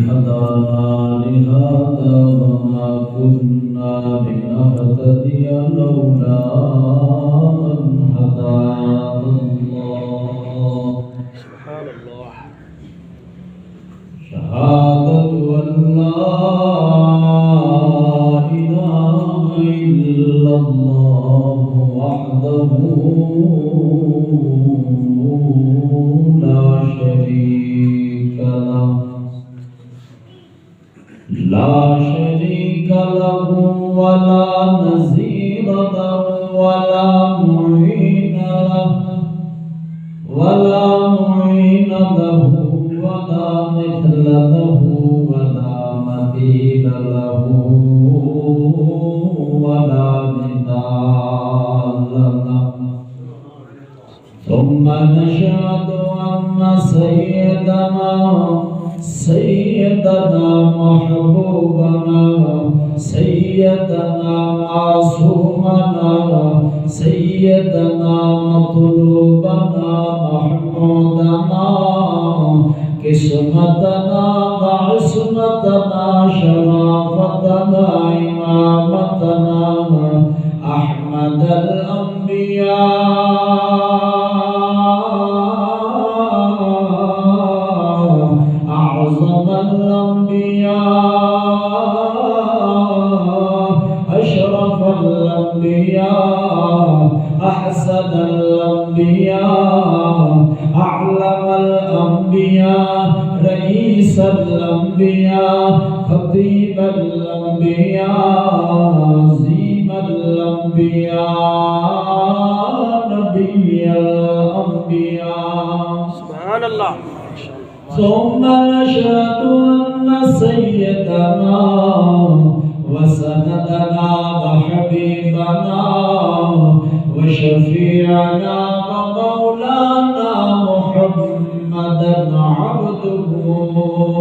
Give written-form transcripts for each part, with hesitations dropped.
هدانا لهذا وما كنا لنهتدي لولا أن هدانا الله. سبحان الله. شهادة أن لا إله إلا الله وحده لا شريك له ولا نظير له ولا معين له ولا مثل له ولا مثيل له ولا مثال له. ثم نشهد أن سيدنا محبوبنا سيدنا معصومنا سيدنا مطلوبنا محمودنا قسمتنا وعصمتنا شرافتنا إمامتنا أحمد الأنبياء أعظم الأنبياء أشرف الأنبياء أحسن الأنبياء أعلم الأنبياء رئيس الأنبياء خطيب الأنبياء عظيم الأنبياء نبي الأنبياء. سبحان الله. ثم نشهد أن سيدنا وسندنا وحبيبنا وشفيعنا ومولانا محمدا عبده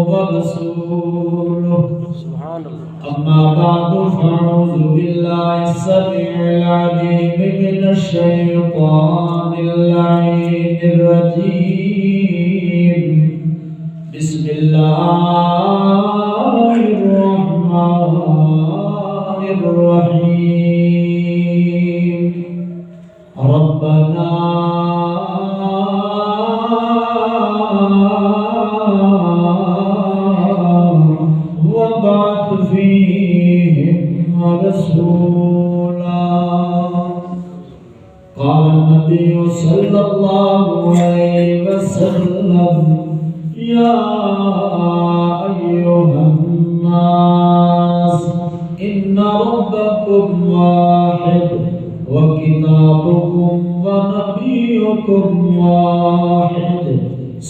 ورسوله. سبحان الله. أما بعد فأعوذ بالله السميع العليم من الشيطان اللعين الرجيم. بسم الله الرحمن الرحيم. ربنا وابعث فيهم رسولا. قال النبي صلى الله عليه وسلم يا أيها الناس إن ربكم واحد وكتابكم ونبيكم واحد.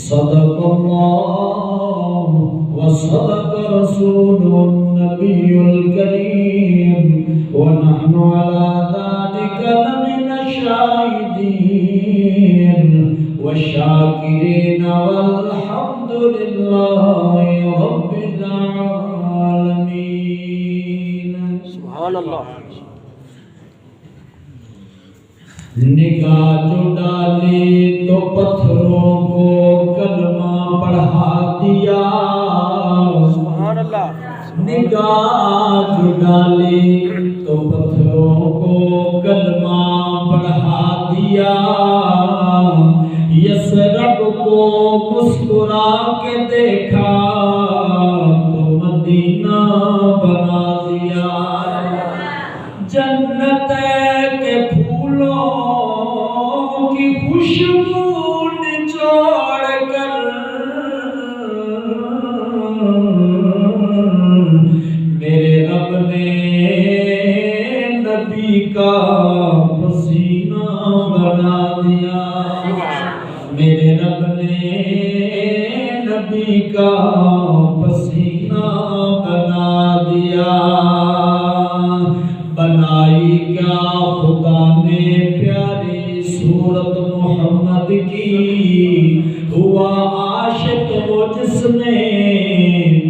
صدق الله وصدق رسوله النبي الكريم ونحن على ذلك لمن الشاهدين والشاكرين والحمد لله رب العالمين. سبحان الله. نگاہ جو ڈالی تو پتھروں کو کلمہ پڑھا دیا. سبحان اللہ. نگاہ جو ڈالی تو پتھروں کو کلمہ پڑھا دیا. یسرب کو مسکرا کے دیکھا تو مدینہ بنا دیا. جنت کے پھولوں کی خوشبو نچوڑ کر میرے رب نے نبی کا پسینہ بنا دیا. میرے رب نے نبی کا پسینہ بنا دیا. بنائی کیا خدا نے پیاری صورت محمد کی. ہوا عاشق وہ جس نے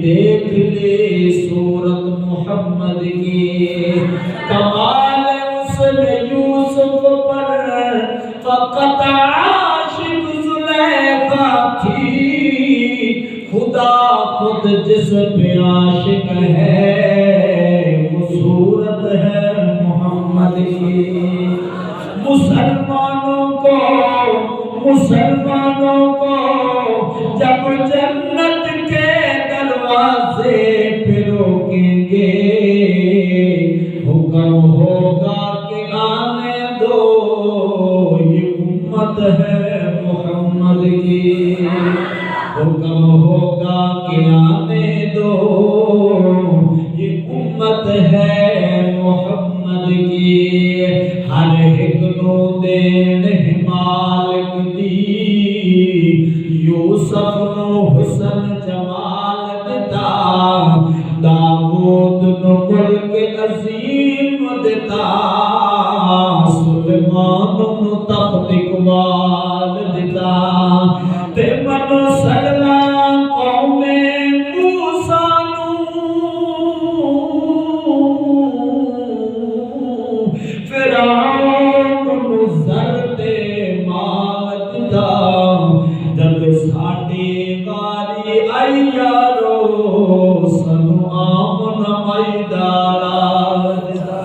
دیکھ لے صورت محمد کی. کمال اس نے یوسف پر فقط عاشق زلیخا تھی. خدا خود جس پہ عاشق ہے وہ صورت ہے محمد کی مسلمانوں کو جب جنت کے دروازے پہ روکیں گے حکم ہوگا کہ آنے دو یہ امت ہے محمد کی حکم ہوگا کہ آنے دو یہ امت ہے محمد کی ہر ایک نو دین مالک دی یوسف نو حسن جمال دتا داؤد نو ملک عظیم دتا سلیمان نو تخت اقبال دتا تے منو سگلا قوم موسیٰ نو فرعون نو زر تے مال دتا جب ساڈی واری آئی یارو سنو آمن میدان دتا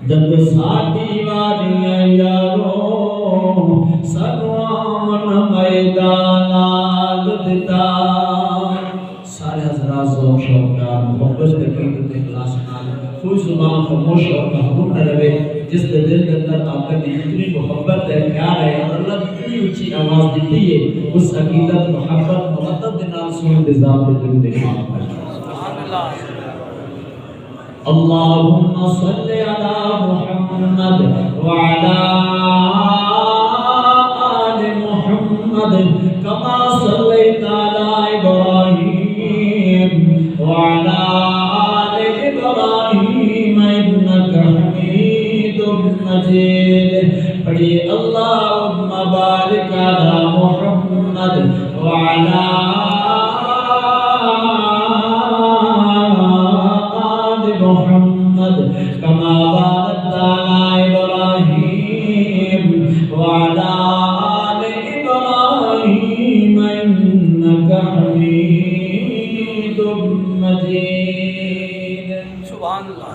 جب ساڈی واری آئی یارو سنو آمن میدان دتا سارے حضرات ذوق شوق پیار محبت عقیدت اخلاص نال کوئی زبان خاموش اور محروم نہ رہے جس کے دل کے اندر آپ کا اتنی محبت ہے پیار ہے اور اللہ اتنی اونچی آواز دیتی ہے اس عقیدت محبت مودت کے نال سن نظام پہ درود پاک پڑھیں سبحان اللہ اللهم صل على محمد وعلى آل محمد كما صليت على إبراهيم وعلى آل إبراهيم إنك حميد مجيد پڑھیے اللهم بارك على محمد وعلى محمد كما باركت على إبراهيم وعلى آل إبراهيم إنك حميد مجيد سبحان اللہ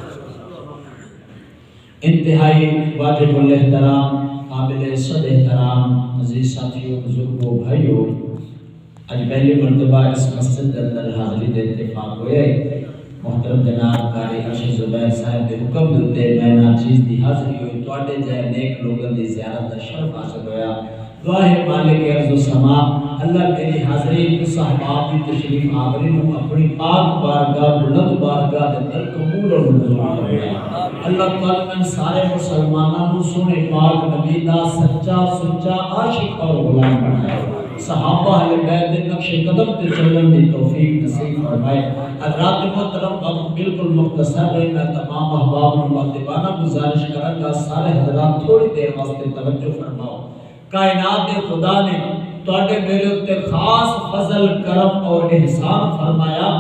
انتہائی واجب الاحترام قابل صد احترام عزیز ساتھیوں بزرگوں بھائیوں آج پہلی مرتبہ اس مسجد کے اندر حاضری دے اتفاق ہوئے محترم جناب قاری عرشد زبیر صاحب دے حکم دلتے میں ناچیز دی حاضری ہوئی توڑے جائے نیک لوگوں دی زیارت دا شرف حاصل ہویا دعا ہے مالک عرض و سما اللہ میری حاضری کو صحباب دی تشریف آورین ہوں اپنی پاک بارگاہ بلند بارگاہ دے در قبول اور منظور ہویا اللہ تعالیٰ میں سارے مسلمانوں سونے پاک نبی دا سچا سچا عاشق اور غلام بنائے صحابہ اہل بیت دے نقش قدم تے چلن دی توفیق نصیب فرمائے حضرات محترم اب بالکل مختصر ہے میں تمام احباب و مخاطبانہ گزارش کروں گا سارے حضرات تھوڑی دیر واسطے توجہ فرماؤ کائنات خدا نے تواڈے میرے اوپر خاص فضل کرم اور احسان فرمایا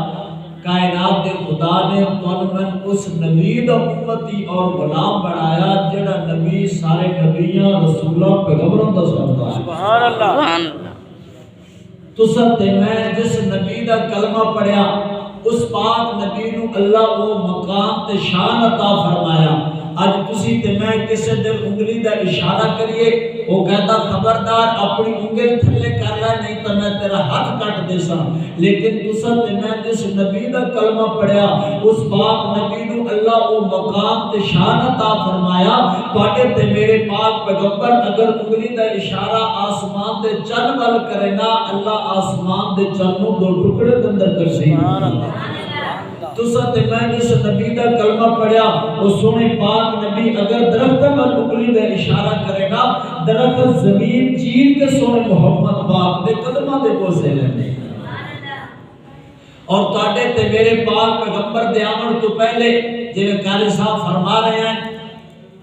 کائنات خدا نے تواڈے اس نبی دا امتی اور غلام بنایا جڑا نبی سارے نبیاں رسولاں پیغمبراں دا سردار سبحان اللہ تساں تے میں جس نبی دا کلمہ پڑھیا اس پاک نبی نو اللہ وہ مقام تے شان عطا فرمایا اج تسی تے میں کسے دل انگلی دا اشارہ کریے وہ کہتا خبردار اپنی انگل تھلے کر لے نہیں تو میں تیرا ہاتھ کٹ دیسا لیکن تساں تے میں جس نبی دا کلمہ پڑھیا اس پاک نبی نو اللہ وہ مقام تے شان عطا فرمایا تواڈے تے میرے پاک پیغمبر اگر انگلی دا اشارہ آسمان دے چن ول کرے نا اللہ آسمان دے چن نو دو ٹکڑے دے اندر کر سی سبحان اللہ تساں تے میں جس نبی دا کلمہ پڑھیا وہ سونے پاک نبی اگر درخت پر انگلی دا اشارہ کرے گا درخت زمین چیر کے سونے محمد پاک دے قدماں دے بوسے لینے اور تواڈے تے میرے پاک پیغمبر دے آمن تو پہلے جویں قاری صاحب فرما رہے ہیں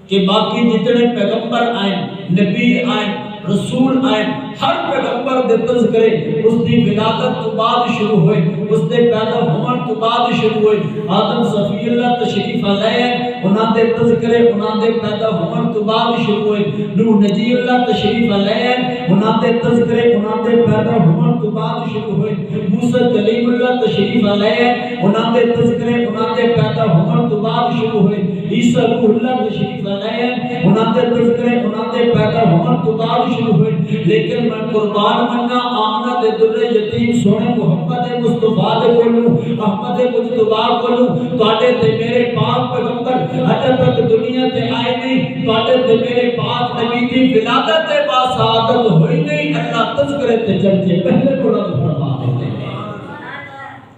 کہ باقی جتنے پیغمبر آئیں نبی آئیں رسول آئے، ہر پیغمبر دے تذکرے اس دی ولادت تو بعد شروع ہوئے، اس دے پیدا ہونے تو بعد شروع ہوئے۔ آدم صفی اللہ تشریف لائے، انہاں دے تذکرے انہاں دے پیدا ہونے تو بعد شروع ہوئے۔ نوح نجی اللہ تشریف لائے، انہاں دے تذکرے انہاں دے پیدا ہونے تو بعد شروع ہوئے۔ موسیٰ کلیم اللہ تشریف لائے، انہاں دے تذکرے انہاں دے پیدا ہونے تو بعد شروع ہوئے۔ عیسیٰ روح اللہ تشریف لائے، انہاں دے تذکرے انہاں دے پیدا ہونے تو بعد شروع ہوئے۔ لیکن میں قربان منا آمنہ دے در یتیم سونے محمد مصطفیٰ دے کولوں، احمد مجتبیٰ کولوں، تواڈے تے میرے پاک پیغمبر اجے تک دنیا تے آئے نہیں، تواڈے تے میرے پاک نبی دی ولادت با سعادت ہوئی نہیں، اللہ تذکرے تے چرچے پہلے بلند فرما دیتے ہیں۔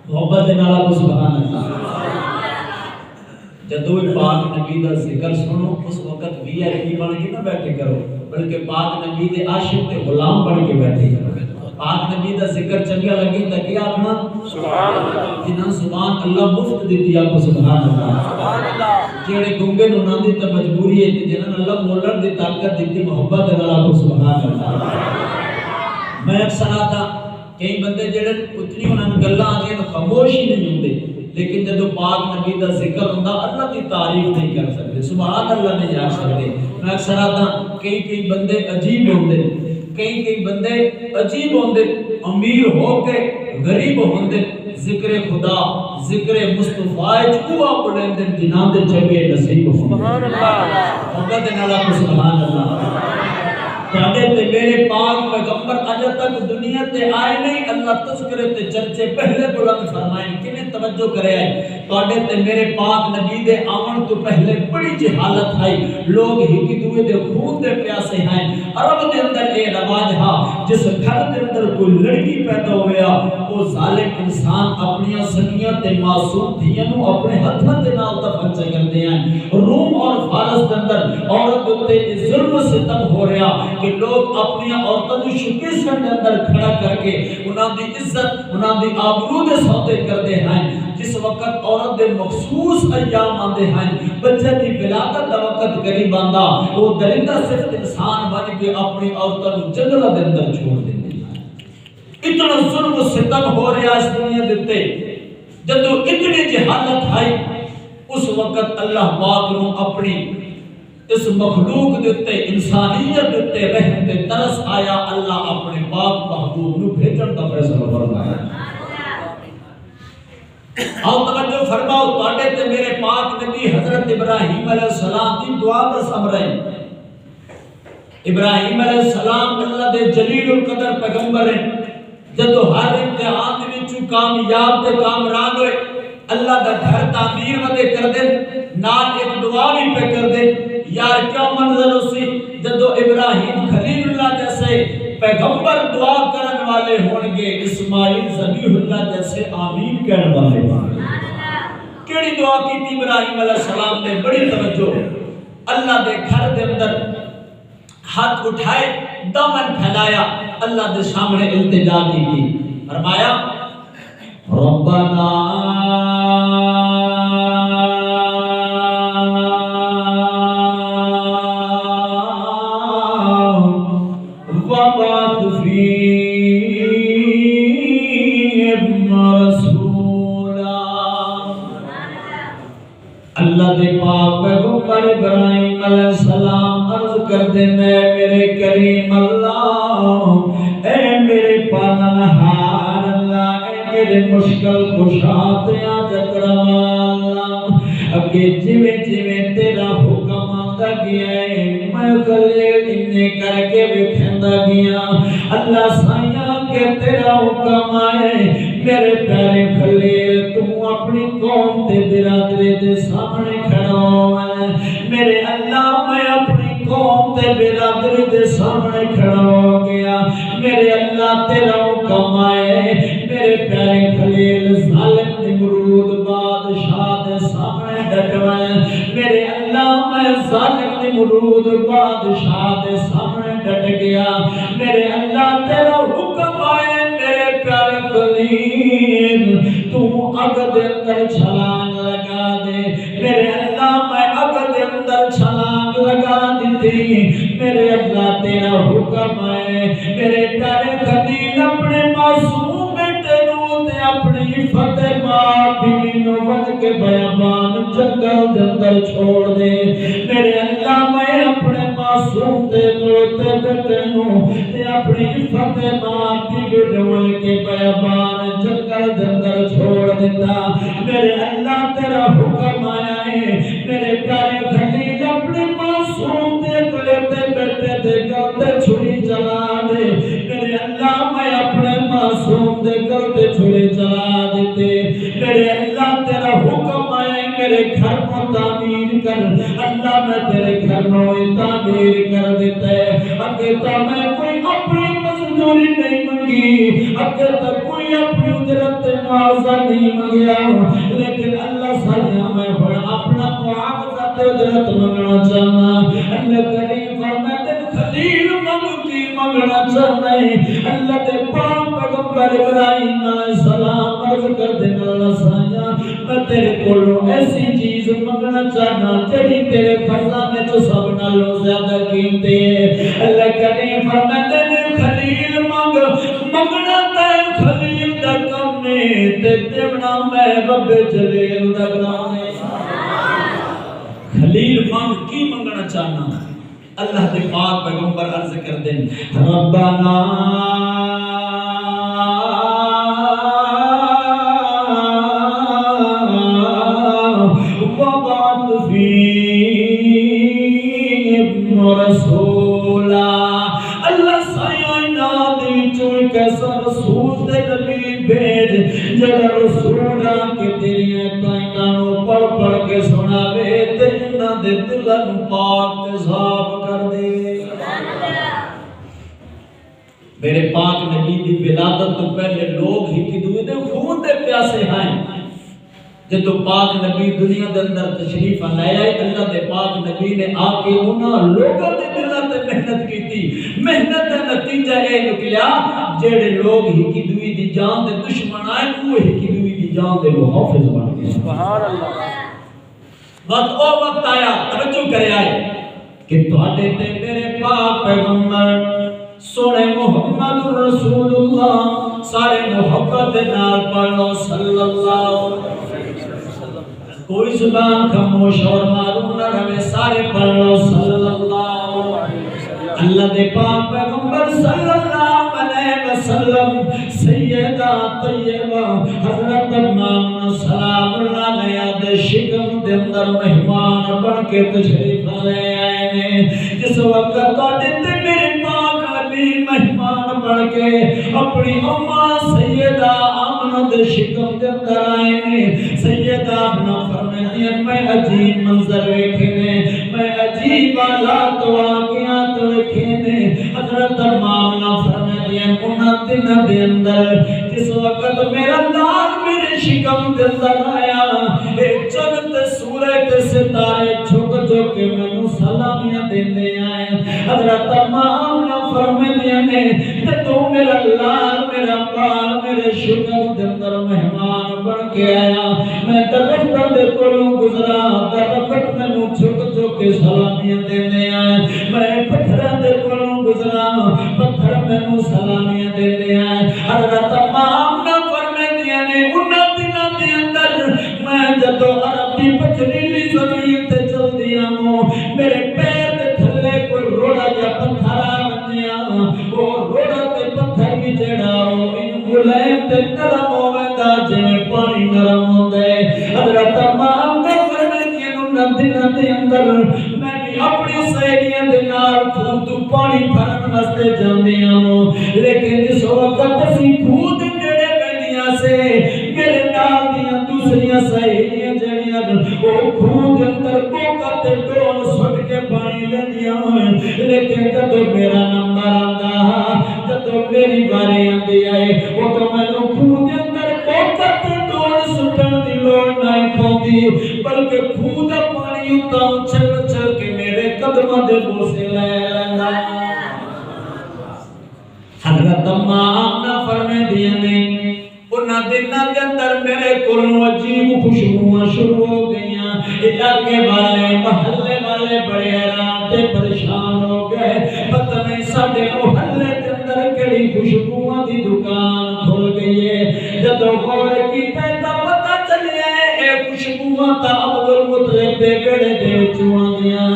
محبت نالا کو سبحان اللہ۔ جدو پاک نبی دا ذکر سنو اس وقت وی آئی پی بن کے نہ بیٹھے کرو، بلکہ پاک نبی دے عاشق تے غلام بن کے بیٹھے کرو۔ پاک نبی دا ذکر چنگا لگی تا کیا اپنا سبحان اللہ، جنہاں سبحان اللہ مفت دیتی آپ کو سبحان اللہ، جیڑے گنگے نو نہ دی تے مجبوری ہے، جنہاں اللہ مولر دی طاقت دیتی محبت اللہ کو سبحان اللہ۔ میں اکثر آتا کئی بندے جڑے اتنی انہاں گلاں آ خاموش ہی نہیں ہوندے، لیکن جدو پاک نبی دا ذکر ہوندا اللہ دی تعریف نہیں کر سکتے، سبحان اللہ نہیں آ سکتے۔ میں اکثر آتا کئی بندے عجیب ہوندے، کئی بندے عجیب ہوندے، امیر ہو کے غریب ہوندے، ذکر خدا ذکر مصطفیٰ چکوا بلندے جنہاں دے چنگے نصیب ہوندے۔ سبحان اللہ، محبت نالا کو سبحان اللہ۔ تواڈے تے میرے پاک پیغمبر اجے تک دنیا تے آئے نہیں، اللہ تذکرے تے چرچے پہلے بلند فرمائے، کنے توجہ کرے آئے۔ تواڈے تے میرے پاک نبی دے آمن تو پہلے بڑی جہالت آئی، لوگ ہکی دوئے دے خون دے پیاسے ہیں۔ عرب دے اندر اے رواج ہا، جس گھر دے اندر کوئی لڑکی پیدا ہویا، وہ ظالم انسان اپنی سکیاں تے معصوم دھیاں نو اپنے ہتھاں دے نال دفن چ کردے ہیں۔ روم اور فارس دے اندر عورت تے ظلم و ستم ہو رہا کہ لوگ اپنی عورتوں کو شکیسن کے اندر کھڑا کر کے انہاں دی عزت انہاں دی آبرو دے سودے کردے ہیں۔ جس وقت عورت دے مخصوص ایام آندے ہیں، بچے دی ولادت دا وقت قریب آندا، وہ درندہ صرف انسان بن کے اپنی عورتوں کو جنگل دے اندر چھوڑ دیندے ہیں۔ اتنا ظلم و ستم ہو رہا اس دنیا دے، جدو اتنی جہالت آئی، اس وقت اللہ پاک نو اپنی اس مخلوق دیتے انسانیت دیتے رحم تے ترس آیا، اللہ اپنے پاک محبوب نو بھیجن دا فیصلہ فرمایا۔ اور توجہ فرماؤ، تواڈے تے میرے پاک نبی حضرت ابراہیم علیہ السلام دی دعا دا ثمرہ ہے۔ ابراہیم علیہ السلام اللہ دے جلیل القدر پیغمبر ہیں، جدو ہر امتحان دے وچوں کامیاب تے کامران ہوئے، اللہ دا گھر تعمیر ودے کر دے، نال ایک دعا بھی پہ کر دے۔ یار کیا منظر اسی جدو ابراہیم خلیل اللہ جیسے پیغمبر دعا کرن والے ہونگے، اسماعیل ذبیح اللہ جیسے آمین کہنے والے ہونگے۔ کیڑی دعا کی تھی ابراہیم علیہ السلام نے؟ بڑی توجہ، اللہ دے گھر دے اندر ہاتھ اٹھائے، دامن پھیلایا، اللہ دے سامنے التجا کی، فرمایا ربنا اللہ دے پاک پیغمبر ابراہیم علیہ السلام عرض کر دے، میرے کریم اللہ، اے میرے پالنہار اللہ، اے میرے مشکل کشا تے آج اکرم اللہ، اگے جویں تیرا حکم آتا گیا ہے، میں خلیل انہیں کر کے بکھندا گیا، اللہ سائیاں کہ تیرا حکم آئے، میرے پیارے خلیل تو اپنی قوم تے برادری دے سامنے کھڑا ہوا، میرے اللہ میں اپنی قوم تے برادری دے سامنے کھڑا ہو گیا، میرے اللہ تیرا حکم آئے، میرے پیارے خلیل ظالم نمرود بادشاہ دے سامنے ڈٹوا، میرے اللہ میں ظالم نمرود بادشاہ دے سامنے ڈٹ گیا، میرے اللہ تیرا حکم آئے، میرے پیارے خلیل تو اگ دے اندر چھلانگ لگا دے، میرے اللہ میں اگ دے اندر چھلانگ لگا دی، میرے اللہ تیرا حکم باپ بھی نو بن کے بیابان جنگل دے اندر چھوڑ دے میرے اللہ میں اپنے معصوم دے گلوتے بیٹے نوں تے اپنی عفت باپ بھی ڈول کے بیابان جنگل دے اندر چھوڑ دیتا میرے اللہ تیرا حکم آیا ہے میرے پیارے خلیل اپنے معصوم دے گلوتے بیٹے دے گلتے چھری چلا دے میرے اللہ میں اپنے معصوم دے گلتے چھری چلا دیتے میرے اللہ تیرا حکم آئے میرے گھر کو تعمیر کر اللہ میں تیرے گھر کو تعمیر کر دیتے اگر تو میں کوئی اپنی مزدوری نہیں منگی اگر تو کوئی اپنی اجرت معاوضہ نہیں منگیا لیکن اللہ سایہ میں اپنا معاوضہ اجرت منگنا چاہنا اللہ کریم فرماتے خلیل کی منگنا چاہنا ہے اللہ دے پاک پیغمبر ابراہیم علیہ السلام عرض کر دینا اللہ سایہ میں تیرے کولوں ایسی چیز منگنا چاہنا جڑی تیرے خزانے چ سب نالوں زیادہ قیمتی ہے اللہ کریم فرماتے ہیں خلیل منگنا تے خلیل دا کم نے تے دیونا میں رب جلیل دا کام ہے خلیل مانگ کی منگنا چاہنا اللہ دے پاک پیغمبر عرض کر دیں ربنا وبعث فیہم رسولا اللہ سائنات وچوں کیسا رسول تے نبی بھیج جڑا رسولا کہ تیری تائناں نوں پڑھ پڑھ کے سناوے تے انہاں دے دلاں نوں پاک تے صاف کر دے میرے پاک نبی دی ولادت تو پہلے لوگ ہی کی دوئے دے خون دے پیاسے ہیں جدو پاک نبی دنیا دے اندر تشریف لائے آئے اللہ دے پاک نبی نے آ کے انہاں لوگوں دے دلوں تے محنت کی تھی محنت دا نتیجہ اے نکلیا جڑے لوگ ہی کی دوئی دی جان دے دشمن آئے وہ ہی کی دوئی دی جان دے محافظ بن گئے سبحان اللہ وقت آیا توجہ کرے آئے کہ تواڈے تے میرے پاک پیغمبر سونے محمد رسول اللہ سارے محبت نال پڑھو صلی اللہ کوئی زبان خاموش اور معلوم نہ رہے سارے پڑھو صلی اللہ اللہ دے پاک پیغمبر صلی اللہ علیہ وسلم سیدہ طیبہ حضرت امام سلام اللہ علیہ دے شکم دے اندر مہمان بن کے تشریف لے آئے نے جس وقت تواڈے تے میرے پاک نبی مہمان بن کے اپنی اماں سیدہ آمنہ دے شکم دے اندر آئے نے سیدہ آمنہ فرماتی ہیں میں عجیب منظر ویکھنے میں عجیب حالات واقعات ویکھنے حضرت آمنہ فرماتی ہیں انہاں دنوں دے اندر جس وقت میرا لال میرے شکم دے اندر آیا ایک چند سورج تے ستارے جھک جھک کے مینوں سلامیاں دیندے آئے حضرت آمنہ فرماتی ہیں کہ تو میرا لال میرا بال میرے شکم دے اندر مہمان بن کے آیا میں درخت دے کولوں گزرا درخت مینوں جھک جھک کے سلامیاں دیندے آئے میں پتھر دے کولوں گزرا پتھر مینوں سلامیاں دیندے آئے حضرت آمنہ فرماتی ہیں انہاں دنوں دے اندر میں جدوں عربی پتھریلی زمین تے چلدی آں میرے پیر دے تھلے کوئی روڑا جا پتھر آ بنیا وہ روڑا تے پتھر بھی جڑا او ان گلائم تے نرم ہووندا جویں پانی نرم ہوندا ہے حضرت آمنہ فرماتی ہیں انہاں دنوں دے اندر میں بھی اپنی سہیلیاں دے نال تو پانی بھرن واسطے جاندے آں لیکن جس وقت اسی خود دے نیڑے بیٹھیاں سے میرے نال دیاں دوسریاں سہیلیاں جڑیاں او خود اندر کوکا تے ڈول سٹ کے پانی لیندیاں ہوئے لیکن جدوں میرا نمبر آندا جدوں میری باری آندی آئے او تو مینوں خود اندر کوکا تے ڈول سٹن دی لوڑ نہیں پوندی بلکہ خود پانی اتاں چل چل کے میرے قدماں دے بوسے لے لیندا حضرت آمنہ فرماتی ہیں انہاں دنوں دے اندر میرے کولوں عجیب خوشبوئاں شروع ہو گئیاں علاقے والے محلے والے بڑے حیران تے پریشان ہو گئے پتہ نہیں ساڈے محلے دے اندر کیڑی خوشبوئاں دی دکان کھل گئی ہے جدوں غور کیتا تے پتہ خوشبوواں تا عبد المطلب دے بیڑے دے وچوں آندیاں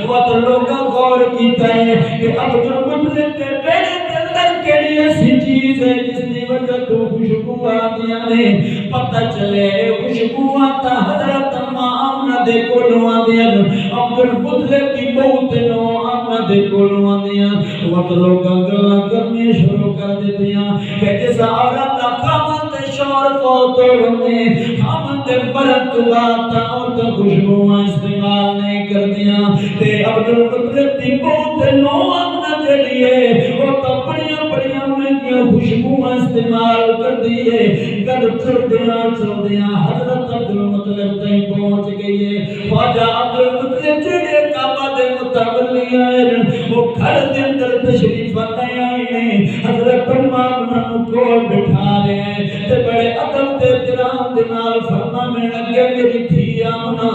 وقت لوکاں غور کیتا ہے کہ عبد المطلب دے بیڑے دے اندر کیڑی ایسی چیز ہے جس دی وجہ تو خوشبو آندیاں نے پتہ چلے خوشبوواں تا حضرت آمنہ دے کولوں آندیاں عبد المطلب دی بہو تے نو آمنہ دے کولوں آندیاں وقت لوکاں گلاں کرنی شروع کر دتیاں کہ جس عورت دا خاوند تے شوہر فوت ہوندے خاوند تے مرن تو بعد عورت خوشبوواں استعمال نہیں کردیاں تے عبد المطلب دی بہو تے نو آمنہ جڑی ہے وہ تو بڑیاں بڑیاں مہنگیاں خوشبوواں استعمال کردی ہے گل چلدیاں حضرت عبد المطلب تائیں پہنچ گئی ہے خواجہ عبد المطلب جڑے کعبہ دے متولی آئے وہ گھر دے اندر تشریف لے آئے ہیں حضرت آمنہ نو کول بٹھا رہے ہیں تے بڑے ادب تے احترام دے نال فرمانے لگے میری دھی آمنہ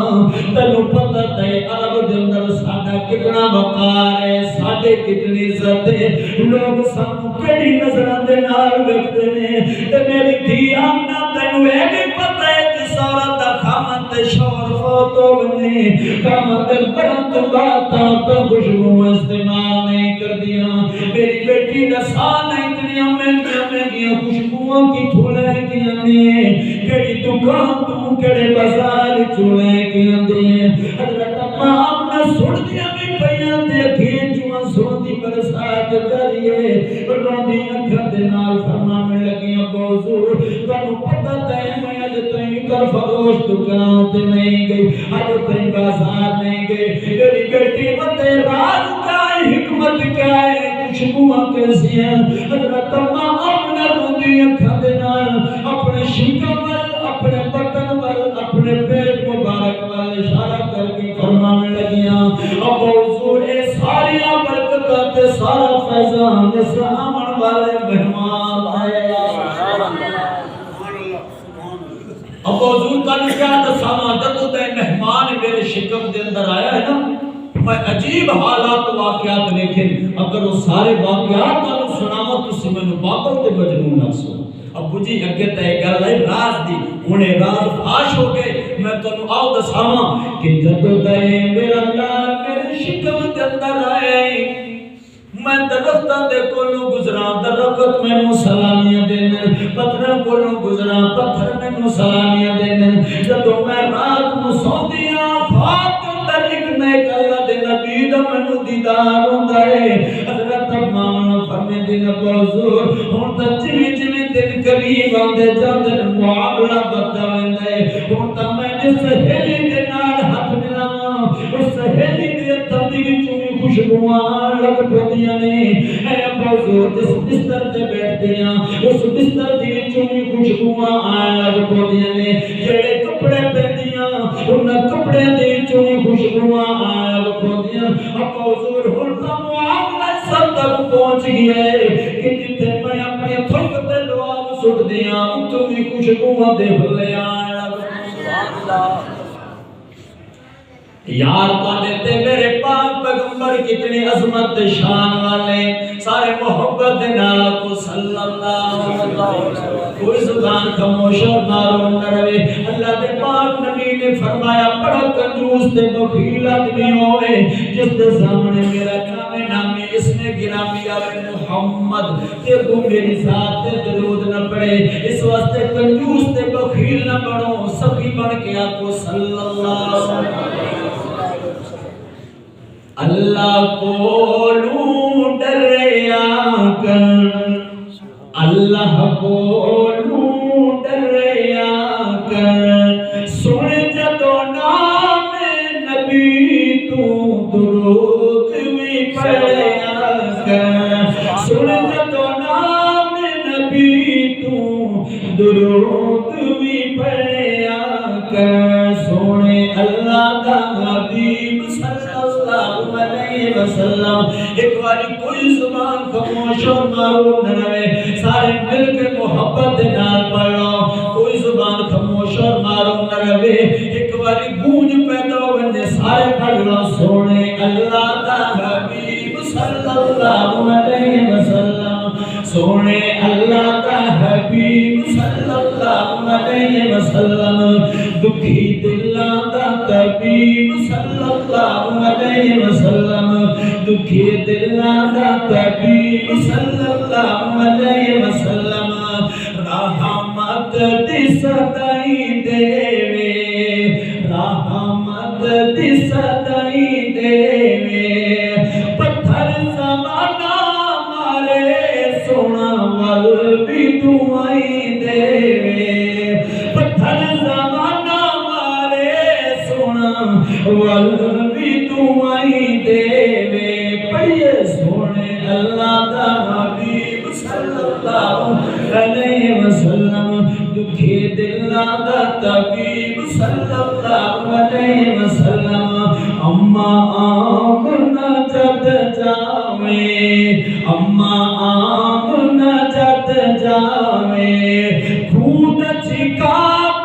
تینوں پتہ تے عرب دے اندر ساڈا کتنا وقار ہے ساڈے کتنی عزت ہے لوگ سانوں کیڑی نظراں دے نال ویکھدے نے تے میری دھی آمنہ تینوں اے بھی پتہ ہے جس عورت دا خاوند تے شوہر فوت ہوندے خاوند دے مرن تو بعد تو خوشبو استعمال نہیں کردیاں میری بیٹی دا سال اتنیاں مہنگیاں خوشبوؤں کی تھولے کی آندی کیڑی دکان تو کیڑے بازار چولے کی آندی حضرت آمنہ سن دیا بھی پیاں تے اکھیں چوں سوندی برسات جاری ہے روندی اکھاں دے نال فرمانے لگیاں بوزور تانوں پتہ تے میں اج تائیں کر فروش دکان تے نہیں گئی اج تائیں بازار نہیں گئی میری بیٹی متے راز کا حکمت کیا ہے خوشبوواں کیسی ہیں حضرت آمنہ روندی اکھاں دے نال اپنے شکم ول اپنے بطن ول اپنے پیٹ مبارک ول اشارہ کر کے فرمانے لگیاں اب حضور اے ساری برکتاں تے سارا فیضان اس آمن والے مہمان آئے اب حضور کا کیا دساواں جدوں تے مہمان میرے شکم دے اندر آیا ہے نا میں عجیب حالات واقعات لیکن اگر وہ سارے واقعات کو سناواں تسی مینوں پاگل تے مجنون نہ سو ابو جی اگے تے گل ہے راز دی ہنے راز فاش ہو گئے میں تانوں آؤ دساواں کہ جدوں تے میرا لال میرے شکم دے اندر آئے میں درختاں دے کولوں گزراں درخت مینوں سلامیاں دین پتھراں کولوں گزراں پتھر مینوں سلامیاں دین جدوں میں رات نوں سوندیاں خواب اللہ دے نبی دا منو دیدار ہوندا ہے حضرت آمنہ فرماندے نے حضور ہن تے جویں دن قریب آندے جاندے معاملہ بدل ویندا ہے ہن تے میں جس سہیلی دے نال ہاتھ ملاواں اس سہیلی دے تندی وچوں بھی خوشبوواں لگ پوندیاں نے اے حضور جس بستر تے بیٹھدے ہاں اس بستر دے وچوں بھی خوشبوواں آن لگ پوندیاں نے جڑے کپڑے پہندیاں انہاں کپڑے دے وچوں بھی خوشبوواں آن لگ پوندیاں اب حضور ہن تا معاملہ سب تک پہنچ گیا ہے کہ جتھے میں اپنے تھک تے لواب سٹ دیاں اتوں بھی خوشبوواں دے بھلے آن لگ سبحان اللہ یار تواڈے تے میرے پاک پیغمبر کتنی عظمت شان والے سارے محبت دے نال کو صلی اللہ علیہ وسلم کوئی زبان خاموش اور مارو نہ رہے اللہ دے پاک نبی نے فرمایا بڑا کنجوس تے بخیل آدمی ہوئے جس دے سامنے میرا نامی اس میں گرامی آوے محمد تے تو میری ذات تے درود نہ پڑے اس واسطے کنجوس تے بخیل نہ بنو سخی بن کے آپ کو صلی اللہ علیہ وسلم اللہ کو لوں ڈریا کر اللہ کو لوں ڈریا کر سن جدو نام نبی تو درود بھی پڑھیا کر سن جدو نام نبی تو درود بھی پڑھیا کر سونے اللہ دا حبیب صلی اللہ علیہ وسلم ایک باری کوئی زبان خاموش اور معروف نہ رہے سارے مل کے محبت نال پڑھو کوئی زبان خاموش اور معروف نہ رہے ایک باری گونج پیدا ہونے سارے پڑھ لو سونے اللہ دا حبیب صلی اللہ علیہ وسلم سونے اللہ دا حبیب صلی اللہ علیہ علیہ وسلم دکھی دلاں دا طبیب صلی اللہ علیہ وسلم دکھی دلاں دا طبیب صلی اللہ علیہ وسلم رحمت دی صدائی دیوے رحمت دی صدائی دیوے پتھر زمانہ مارے سونا ول بھی دعائی دیوے پتھر زمانہ مارے سونا ول بھی دعائی دیوے پڑھئے سونے اللہ دا حبیب صلی اللہ علیہ وسلم دکھی دلاں دا طبیب صلی اللہ علیہ وسلم اما آمنہ جد جاویں اما آمنہ جد جاویں خود چکا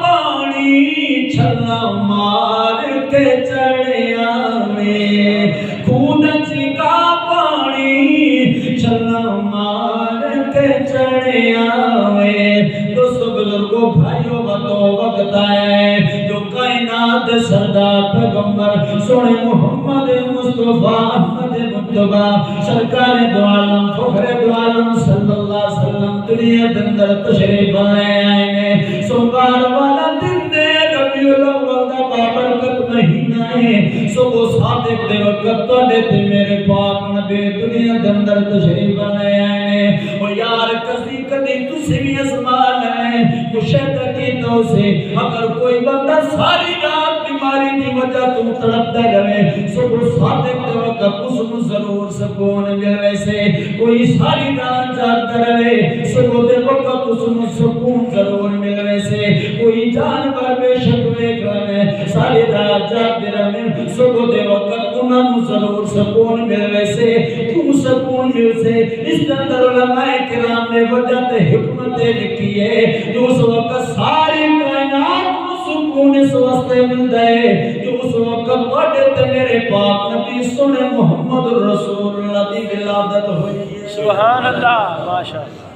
پانی چھلا مار کے چڑھ آویں خود چکا پانی چھلا مار کے چڑھ آویں دوستو بزرگوں بھائیوں وقت آئے جو کائنات سردار پیغمبر سونے محمد مصطفیٰ احمد مجتبیٰ سرکار دو عالم فخر دو عالم صلی اللہ علیہ وسلم دنیا دندر تشریف لے آئے ہیں سوموار والا دن دے ربیع الاول دا بابرکت مہینہ ہے صبح صادق دے وقت تو دیتے میرے پاک نبی دنیا دندر تشریف لے آئے ہیں اور یار کسی کدی تسی بھی ازمان ہے مشاہدہ کی تو سے اگر کوئی بندہ ساری رات بیماری کی وجہ تم تڑپتا رہے صبح صادق دے وقت اس میں ضرور سکون مل ویسے کوئی ساری رات جاگتا رہے صبح دے وقت اس میں سکون ضرور مل ویسے کوئی جانور بے شک ویک رہے ساری رات جاگتے رہے صبح دے وقت انہوں ضرور سکون مل ویسے کیوں سکون مل سے اس کے اندر علماء کرام نے وجہ تے حکمت لکھی ہے جو اس وقت ساری کائنات کو سکون اس واسطے مل جائے جو اس وقت بڑے تے میرے پاک نبی سنے محمد رسول اللہ دی ولادت ہوئی سبحان اللہ ماشاءاللہ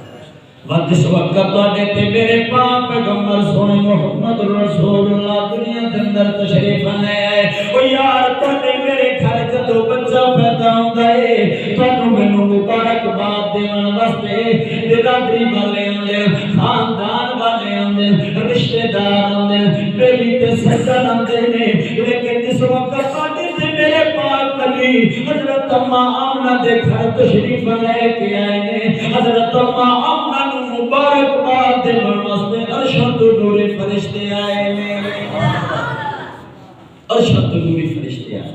جس وقت بڑے تے میرے پاک پیغمبر سنے محمد رسول اللہ دنیا کے اندر تشریف لے آئے او یار بڑے میرے گھر جدو بچہ پیدا ہوندا ہے تانوں مینوں مبارکباد دیون واسطے برادری والے آندے خاندان والے آندے رشتہ دار آندے بیلی تے سجن آندے نے لیکن جس وقت بڑے تے میرے پاک نبی حضرت اماں آمنہ دے گھر تشریف لے کے آئے نے حضرت اماں آمنہ مبارکباد دیون واسطے ارشد نوری فرشتے آئے میرے ارشد نوری فرشتے آئے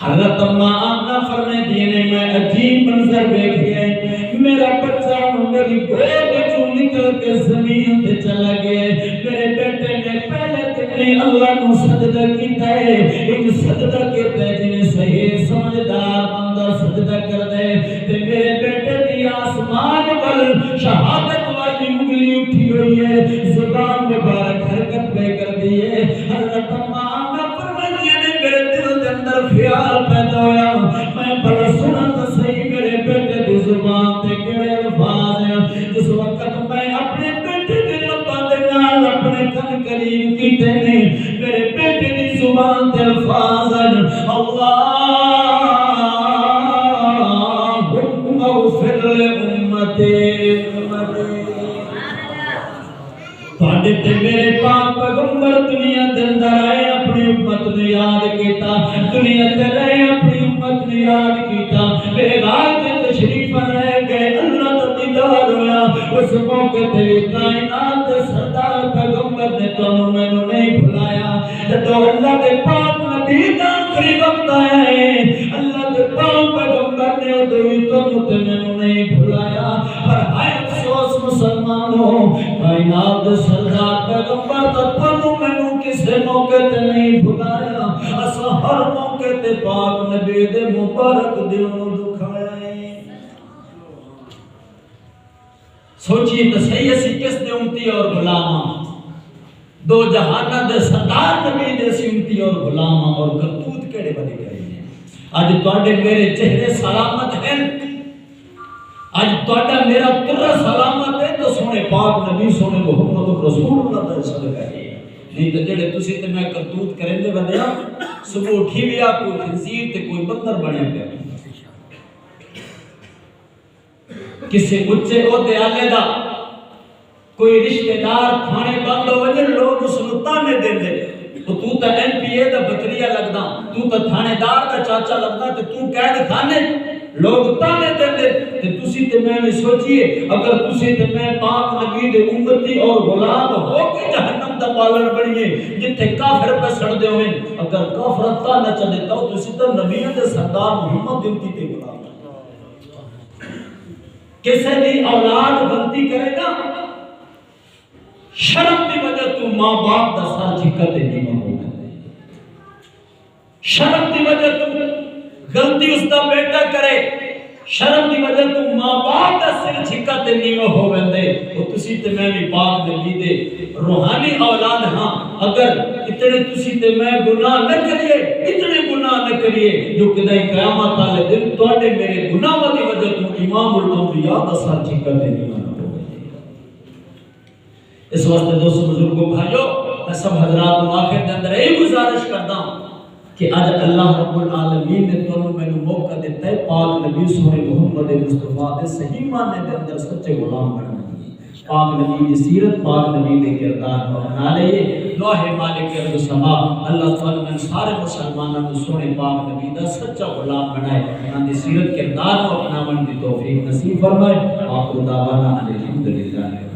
حضرت اماں آمنہ فرمائے دینے میں عجیب منظر دیکھئے میرا بچہ میری گود چوں نکل کے زمین تے چلا گئے میرے بیٹے نے پہلے تیرے اللہ نو سجدہ کیتا ہے ایک سجدہ کیتا ہے جنہیں صحیح سمجھدار بندہ سجدہ کر دے تے میرے بیٹے دی آسمان پر شہادت والی انگلی اٹھی ہوئی ہے زبان مبارک حرکت بے کر دی ہے حضرت اماں آمنہ فرمائے نے میرے دل کے اندر خیال پیدا ہویا میں بڑا سنا تو صحیح میرے بیٹے دی زبان تے کڑے الفاظ ہیں جس وقت میں اپنے بیٹے دی لباں دے نال اپنے کن قریب کیتے نے میرے بیٹے دی زبان تے الفاظ ہیں اللہم اغفر لامتی تواڈے تے میرے پاک پیغمبر دنیا دے اندر آئے اپنی امت نو یاد کیتا دنیا تے رہے اپنی امت نو یاد کیتا میرے گھر تے تشریف لے گئے اللہ دا دیدار ہویا اس موقع تے کائنات دے سردار پیغمبر نے تانوں مینوں نہیں بھلایا جدوں اللہ دے پاک نبی دا آخری وقت آیا ہے اللہ دے پاک پیغمبر نے ادھر تانوں تے مینوں نہیں بھلایا پر ہائے افسوس مسلمانوں کائنات دے سردار پیغمبر دا تانوں مینوں کسے موقع تے نہیں بھلایا اساں ہر موقع تے پاک نبی دے مبارک دل نوں دکھایا ہے سوچئے تو صحیح اسی کس دے امتی اور غلاماں دو جہانہ دے سردار نبی دے سی امتی اور غلاماں اور کرتوت کیڑے بنے گئے ہیں آج تواڈے میرے چہرے سلامت ہیں آج تواڈا میرا ترہ سلامت ہے تو سونے پاک نبی سونے محمد رسول اللہ دا صدقہ ہے نہیں تے جڑے تسی تے میں کرتوت کرن دے بندے صبح اٹھی ویا کوئی خنزیر تے کوئی بندر بنیا پیا کسی اچھے عہدے والے دا کوئی رشتہ دار تھانے بند ہو وجے لوگ اس نوں تانے دیندے تو تا این پی اے دا بکریا لگدا تو تا تھانے دار دا چاچا لگدا تے تو قید خانے لوگ تانے دیندے تے تسی تے میں نے سوچئے اگر تسی تے میں پاک نبی دے امتی اور غلام ہو کے جہنم دا پالن بنیے جتھے کافر پہ سڑ دے ہوئے اگر کافر تا نہ چلے تو تسی تے نبی دے سردار محمد امتی تے غلام کسے دی اولاد غلطی کرے گا شرم دی وجہ تو ماں باپ دا سر جھکتے نہیں ہو شرم دی وجہ تو غلطی اس دا بیٹا کرے شرم دی وجہ تو ماں باپ دا سر جھکتے نہیں ہو وندے او تسی تے میں بھی پاک نبی دے روحانی اولاد ہاں اگر اتنے تسی تے میں گناہ نہ کریے اتنے گناہ نہ کریے جو کدی قیامت والے دن تواڈے میرے گناہاں دی وجہ تو امام الانبیاء دا سر جھکتے نہیں ہو اس واسطے دوستو بزرگوں بھائیو میں سب حضرات آخر دے اندر یہی گزارش کرتا ہوں کہ آج اللہ رب العالمین نے تمہیں میں موقع دیتا ہے پاک نبی سونے محمد مصطفیٰ دے صحیح معنی دے اندر سچے غلام بننے کی پاک نبی کی سیرت پاک نبی دے کردار کو اپنا لئے لوح مالک ارض و سما اللہ تعالیٰ میں سارے مسلمانوں کو سونے پاک نبی دا سچا غلام بنائے انہاں دی سیرت کردار کو اپنا من دی توفیق نصیب فرمائے آخر دعوانا الحمدللہ